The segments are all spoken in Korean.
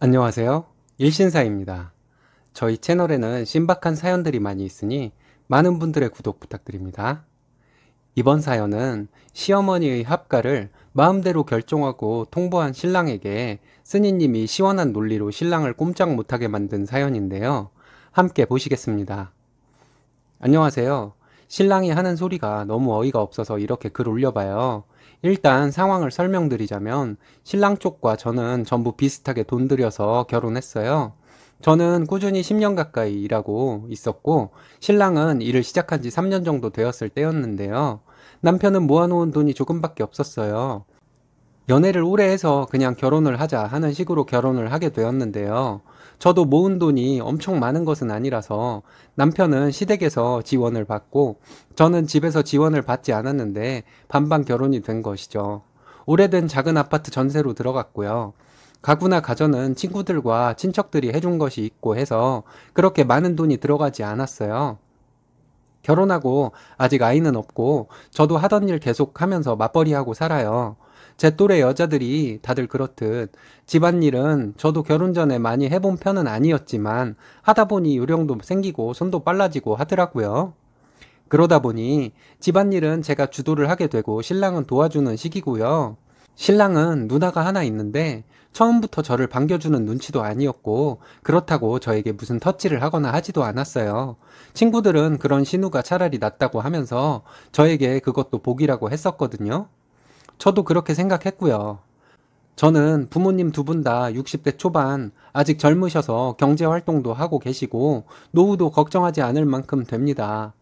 안녕하세요. 일신사입니다. 저희 채널에는 신박한 사연들이 많이 있으니 많은 분들의 구독 부탁드립니다. 이번 사연은 시어머니의 합가를 마음대로 결정하고 통보한 신랑에게 스님님이 시원한 논리로 신랑을 꼼짝 못하게 만든 사연인데요. 함께 보시겠습니다. 안녕하세요. 신랑이 하는 소리가 너무 어이가 없어서 이렇게 글 올려봐요. 일단 상황을 설명드리자면 신랑 쪽과 저는 전부 비슷하게 돈 들여서 결혼했어요. 저는 꾸준히 10년 가까이 일하고 있었고 신랑은 일을 시작한 지 3년 정도 되었을 때였는데요. 남편은 모아놓은 돈이 조금밖에 없었어요. 연애를 오래 해서 그냥 결혼을 하자 하는 식으로 결혼을 하게 되었는데요. 저도 모은 돈이 엄청 많은 것은 아니라서 남편은 시댁에서 지원을 받고 저는 집에서 지원을 받지 않았는데 반반 결혼이 된 것이죠. 오래된 작은 아파트 전세로 들어갔고요. 가구나 가전은 친구들과 친척들이 해준 것이 있고 해서 그렇게 많은 돈이 들어가지 않았어요. 결혼하고 아직 아이는 없고 저도 하던 일 계속 하면서 맞벌이하고 살아요. 제 또래 여자들이 다들 그렇듯 집안일은 저도 결혼 전에 많이 해본 편은 아니었지만 하다 보니 요령도 생기고 손도 빨라지고 하더라고요. 그러다 보니 집안일은 제가 주도를 하게 되고 신랑은 도와주는 시기고요. 신랑은 누나가 하나 있는데 처음부터 저를 반겨주는 눈치도 아니었고 그렇다고 저에게 무슨 터치를 하거나 하지도 않았어요. 친구들은 그런 신우가 차라리 낫다고 하면서 저에게 그것도 복이라고 했었거든요. 저도 그렇게 생각했고요. 저는 부모님 두 분 다 60대 초반, 아직 젊으셔서 경제 활동도 하고 계시고 노후도 걱정하지 않을 만큼 됩니다.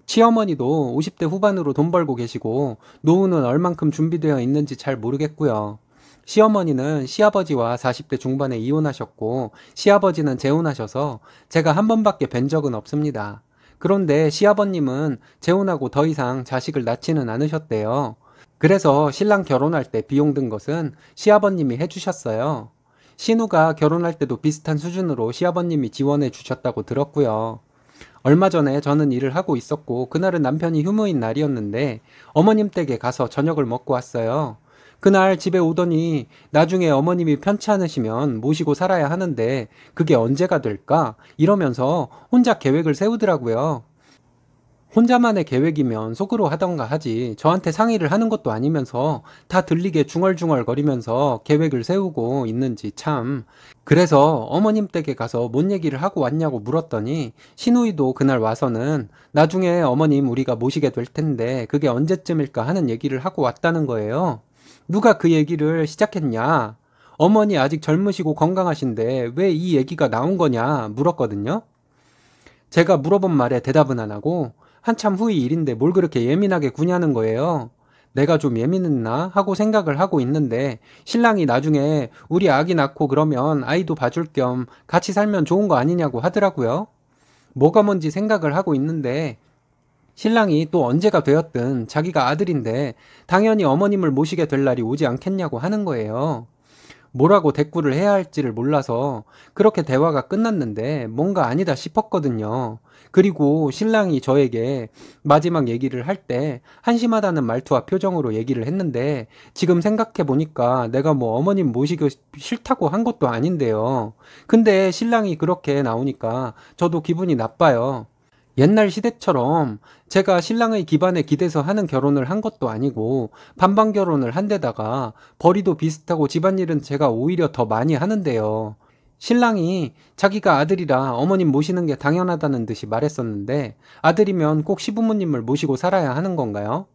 시어머니도 50대 후반으로 돈 벌고 계시고 노후는 얼만큼 준비되어 있는지 잘 모르겠고요. 시어머니는 시아버지와 40대 중반에 이혼하셨고 시아버지는 재혼하셔서 제가 한 번밖에 뵌 적은 없습니다. 그런데 시아버님은 재혼하고 더 이상 자식을 낳지는 않으셨대요. 그래서 신랑 결혼할 때 비용 든 것은 시아버님이 해주셨어요. 신우가 결혼할 때도 비슷한 수준으로 시아버님이 지원해 주셨다고 들었고요. 얼마 전에 저는 일을 하고 있었고 그날은 남편이 휴무인 날이었는데 어머님 댁에 가서 저녁을 먹고 왔어요. 그날 집에 오더니 나중에 어머님이 편치 않으시면 모시고 살아야 하는데 그게 언제가 될까? 이러면서 혼자 계획을 세우더라고요. 혼자만의 계획이면 속으로 하던가 하지 저한테 상의를 하는 것도 아니면서 다 들리게 중얼중얼거리면서 계획을 세우고 있는지 참. 그래서 어머님 댁에 가서 뭔 얘기를 하고 왔냐고 물었더니 시누이도 그날 와서는 나중에 어머님 우리가 모시게 될 텐데 그게 언제쯤일까 하는 얘기를 하고 왔다는 거예요. 누가 그 얘기를 시작했냐? 어머니 아직 젊으시고 건강하신데 왜 이 얘기가 나온 거냐 물었거든요. 제가 물어본 말에 대답은 안 하고 한참 후의 일인데 뭘 그렇게 예민하게 구냐는 거예요. 내가 좀 예민했나 하고 생각을 하고 있는데 신랑이 나중에 우리 아기 낳고 그러면 아이도 봐줄 겸 같이 살면 좋은 거 아니냐고 하더라고요. 뭐가 뭔지 생각을 하고 있는데 신랑이 또 언제가 되었든 자기가 아들인데 당연히 어머님을 모시게 될 날이 오지 않겠냐고 하는 거예요. 뭐라고 대꾸를 해야 할지를 몰라서 그렇게 대화가 끝났는데 뭔가 아니다 싶었거든요. 그리고 신랑이 저에게 마지막 얘기를 할 때 한심하다는 말투와 표정으로 얘기를 했는데 지금 생각해 보니까 내가 뭐 어머님 모시기 싫다고 한 것도 아닌데요. 근데 신랑이 그렇게 나오니까 저도 기분이 나빠요. 옛날 시대처럼 제가 신랑의 기반에 기대서 하는 결혼을 한 것도 아니고 반반 결혼을 한 데다가 벌이도 비슷하고 집안일은 제가 오히려 더 많이 하는데요. 신랑이 자기가 아들이라 어머님 모시는 게 당연하다는 듯이 말했었는데 아들이면 꼭 시부모님을 모시고 살아야 하는 건가요?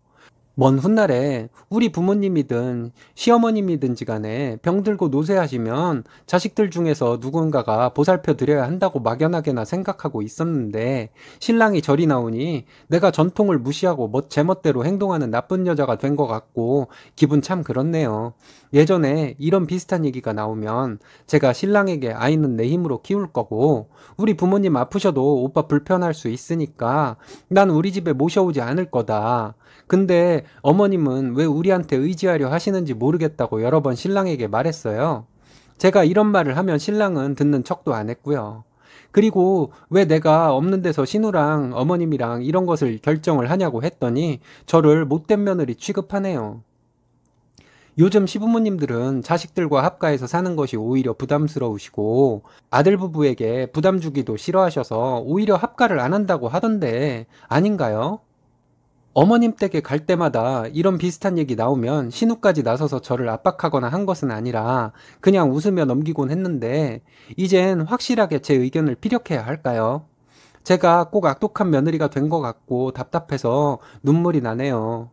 먼 훗날에 우리 부모님이든 시어머님이든지 간에 병들고 노쇠하시면 자식들 중에서 누군가가 보살펴 드려야 한다고 막연하게나 생각하고 있었는데 신랑이 절이 나오니 내가 전통을 무시하고 제 멋대로 행동하는 나쁜 여자가 된 것 같고 기분 참 그렇네요. 예전에 이런 비슷한 얘기가 나오면 제가 신랑에게 아이는 내 힘으로 키울 거고 우리 부모님 아프셔도 오빠 불편할 수 있으니까 난 우리 집에 모셔오지 않을 거다. 근데 어머님은 왜 우리한테 의지하려 하시는지 모르겠다고 여러 번 신랑에게 말했어요. 제가 이런 말을 하면 신랑은 듣는 척도 안 했고요. 그리고 왜 내가 없는 데서 신우랑 어머님이랑 이런 것을 결정을 하냐고 했더니 저를 못된 며느리 취급하네요. 요즘 시부모님들은 자식들과 합가해서 사는 것이 오히려 부담스러우시고 아들 부부에게 부담 주기도 싫어하셔서 오히려 합가를 안 한다고 하던데 아닌가요? 어머님 댁에 갈 때마다 이런 비슷한 얘기 나오면 신우까지 나서서 저를 압박하거나 한 것은 아니라 그냥 웃으며 넘기곤 했는데 이젠 확실하게 제 의견을 피력해야 할까요? 제가 꼭 악독한 며느리가 된 것 같고 답답해서 눈물이 나네요.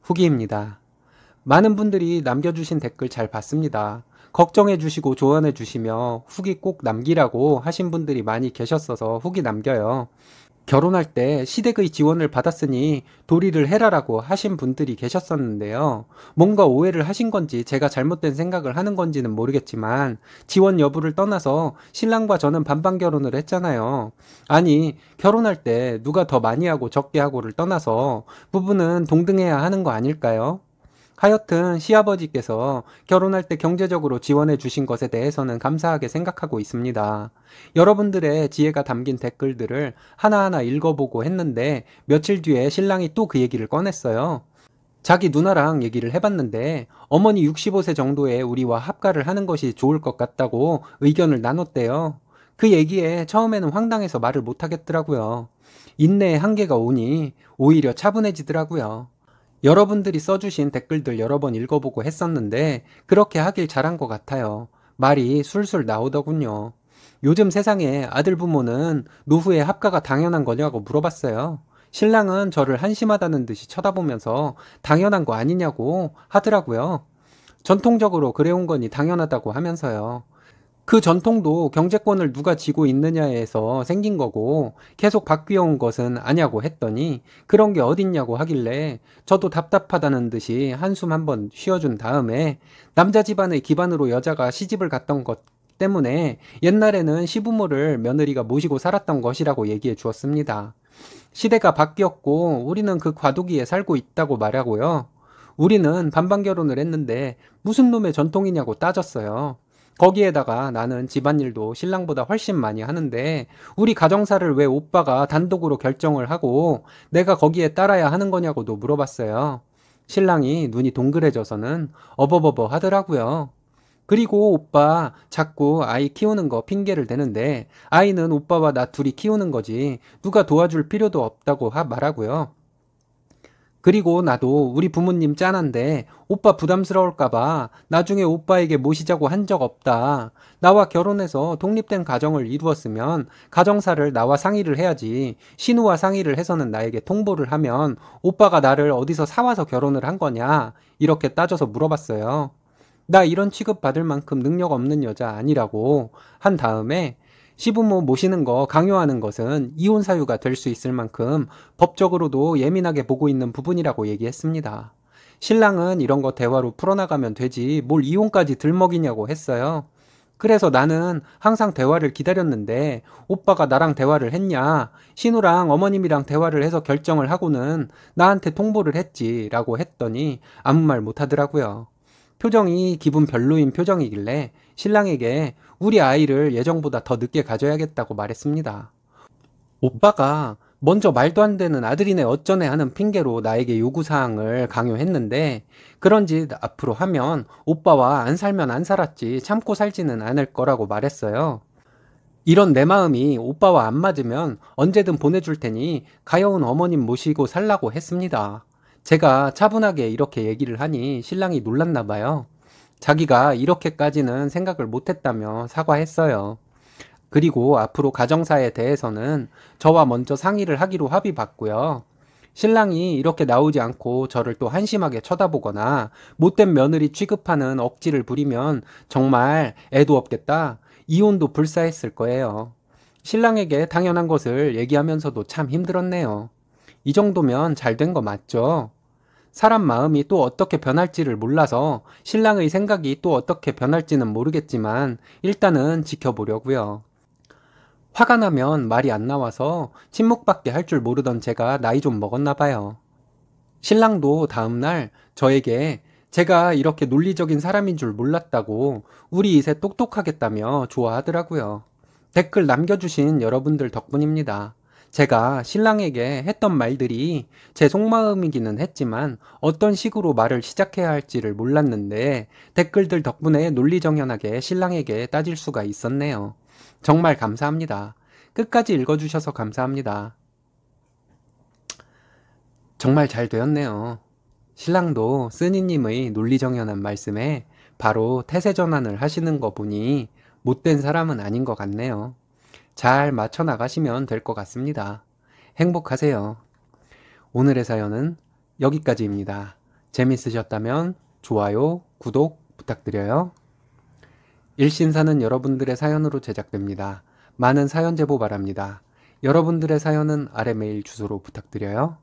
후기입니다. 많은 분들이 남겨주신 댓글 잘 봤습니다. 걱정해주시고 조언해주시며 후기 꼭 남기라고 하신 분들이 많이 계셨어서 후기 남겨요. 결혼할 때 시댁의 지원을 받았으니 도리를 해라라고 하신 분들이 계셨었는데요. 뭔가 오해를 하신 건지 제가 잘못된 생각을 하는 건지는 모르겠지만 지원 여부를 떠나서 신랑과 저는 반반 결혼을 했잖아요. 아니, 결혼할 때 누가 더 많이 하고 적게 하고를 떠나서 부부는 동등해야 하는 거 아닐까요? 하여튼 시아버지께서 결혼할 때 경제적으로 지원해 주신 것에 대해서는 감사하게 생각하고 있습니다. 여러분들의 지혜가 담긴 댓글들을 하나하나 읽어보고 했는데 며칠 뒤에 신랑이 또 그 얘기를 꺼냈어요. 자기 누나랑 얘기를 해봤는데 어머니 65세 정도에 우리와 합가를 하는 것이 좋을 것 같다고 의견을 나눴대요. 그 얘기에 처음에는 황당해서 말을 못하겠더라고요. 인내의 한계가 오니 오히려 차분해지더라고요. 여러분들이 써주신 댓글들 여러 번 읽어보고 했었는데 그렇게 하길 잘한 것 같아요. 말이 술술 나오더군요. 요즘 세상에 아들 부모는 노후에 합가가 당연한 거냐고 물어봤어요. 신랑은 저를 한심하다는 듯이 쳐다보면서 당연한 거 아니냐고 하더라고요. 전통적으로 그래온 거니 당연하다고 하면서요. 그 전통도 경제권을 누가 쥐고 있느냐에서 생긴 거고 계속 바뀌어온 것은 아냐고 했더니 그런 게 어딨냐고 하길래 저도 답답하다는 듯이 한숨 한번 쉬어준 다음에 남자 집안의 기반으로 여자가 시집을 갔던 것 때문에 옛날에는 시부모를 며느리가 모시고 살았던 것이라고 얘기해 주었습니다. 시대가 바뀌었고 우리는 그 과도기에 살고 있다고 말하고요. 우리는 반반 결혼을 했는데 무슨 놈의 전통이냐고 따졌어요. 거기에다가 나는 집안일도 신랑보다 훨씬 많이 하는데 우리 가정사를 왜 오빠가 단독으로 결정을 하고 내가 거기에 따라야 하는 거냐고도 물어봤어요. 신랑이 눈이 동그래져서는 어버버버 하더라고요. 그리고 오빠 자꾸 아이 키우는 거 핑계를 대는데 아이는 오빠와 나 둘이 키우는 거지 누가 도와줄 필요도 없다고 말하고요. 그리고 나도 우리 부모님 짠한데 오빠 부담스러울까봐 나중에 오빠에게 모시자고 한 적 없다. 나와 결혼해서 독립된 가정을 이루었으면 가정사를 나와 상의를 해야지. 신우와 상의를 해서는 나에게 통보를 하면 오빠가 나를 어디서 사와서 결혼을 한 거냐? 이렇게 따져서 물어봤어요. 나 이런 취급 받을 만큼 능력 없는 여자 아니라고 한 다음에 시부모 모시는 거 강요하는 것은 이혼 사유가 될 수 있을 만큼 법적으로도 예민하게 보고 있는 부분이라고 얘기했습니다. 신랑은 이런 거 대화로 풀어나가면 되지 뭘 이혼까지 들먹이냐고 했어요. 그래서 나는 항상 대화를 기다렸는데 오빠가 나랑 대화를 했냐? 신우랑 어머님이랑 대화를 해서 결정을 하고는 나한테 통보를 했지라고 했더니 아무 말 못하더라고요. 표정이 기분 별로인 표정이길래 신랑에게 우리 아이를 예정보다 더 늦게 가져야겠다고 말했습니다. 오빠가 먼저 말도 안 되는 아들이네 어쩌네 하는 핑계로 나에게 요구사항을 강요했는데 그런 짓 앞으로 하면 오빠와 안 살면 안 살았지 참고 살지는 않을 거라고 말했어요. 이런 내 마음이 오빠와 안 맞으면 언제든 보내줄 테니 가여운 어머님 모시고 살라고 했습니다. 제가 차분하게 이렇게 얘기를 하니 신랑이 놀랐나 봐요. 자기가 이렇게까지는 생각을 못했다며 사과했어요. 그리고 앞으로 가정사에 대해서는 저와 먼저 상의를 하기로 합의봤고요. 신랑이 이렇게 나오지 않고 저를 또 한심하게 쳐다보거나 못된 며느리 취급하는 억지를 부리면 정말 애도 없겠다. 이혼도 불사했을 거예요. 신랑에게 당연한 것을 얘기하면서도 참 힘들었네요. 이 정도면 잘 된 거 맞죠? 사람 마음이 또 어떻게 변할지를 몰라서 신랑의 생각이 또 어떻게 변할지는 모르겠지만 일단은 지켜보려고요. 화가 나면 말이 안 나와서 침묵밖에 할 줄 모르던 제가 나이 좀 먹었나 봐요. 신랑도 다음날 저에게 제가 이렇게 논리적인 사람인 줄 몰랐다고 우리 이세 똑똑하겠다며 좋아하더라고요. 댓글 남겨주신 여러분들 덕분입니다. 제가 신랑에게 했던 말들이 제 속마음이기는 했지만 어떤 식으로 말을 시작해야 할지를 몰랐는데 댓글들 덕분에 논리정연하게 신랑에게 따질 수가 있었네요. 정말 감사합니다. 끝까지 읽어주셔서 감사합니다. 정말 잘 되었네요. 신랑도 쓰니님의 논리정연한 말씀에 바로 태세전환을 하시는 거 보니 못된 사람은 아닌 것 같네요. 잘 맞춰 나가시면 될 것 같습니다. 행복하세요. 오늘의 사연은 여기까지입니다. 재밌으셨다면 좋아요, 구독 부탁드려요. 일신사는 여러분들의 사연으로 제작됩니다. 많은 사연 제보 바랍니다. 여러분들의 사연은 아래 메일 주소로 부탁드려요.